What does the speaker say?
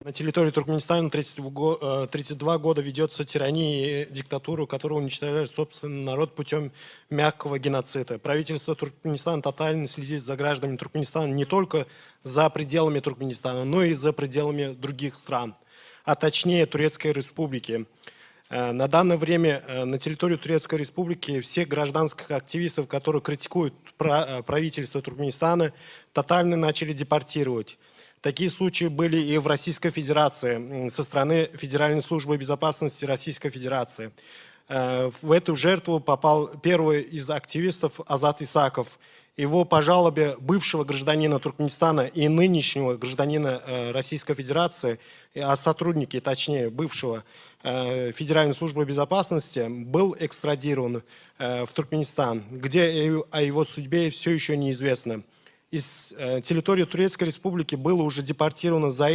На территории Туркменистана 32 года ведется тирания и диктатура, которая уничтожает собственный народ путем мягкого геноцида. Правительство Туркменистана тотально следит за гражданами Туркменистана не только за пределами Туркменистана, но и за пределами других стран, а точнее Турецкой Республики. На данное время на территории Турецкой Республики всех гражданских активистов, которые критикуют правительство Туркменистана, тотально начали депортировать. Такие случаи были и в Российской Федерации со стороны Федеральной службы безопасности Российской Федерации. В эту жертву попал первый из активистов Азат Исаков. Его по жалобе бывшего гражданина Туркменистана и нынешнего гражданина Российской Федерации, а сотрудники, точнее, бывшего Федеральной службы безопасности, был экстрадирован в Туркменистан, где о его судьбе все еще неизвестно. Из территории Турецкой Республики было уже депортировано за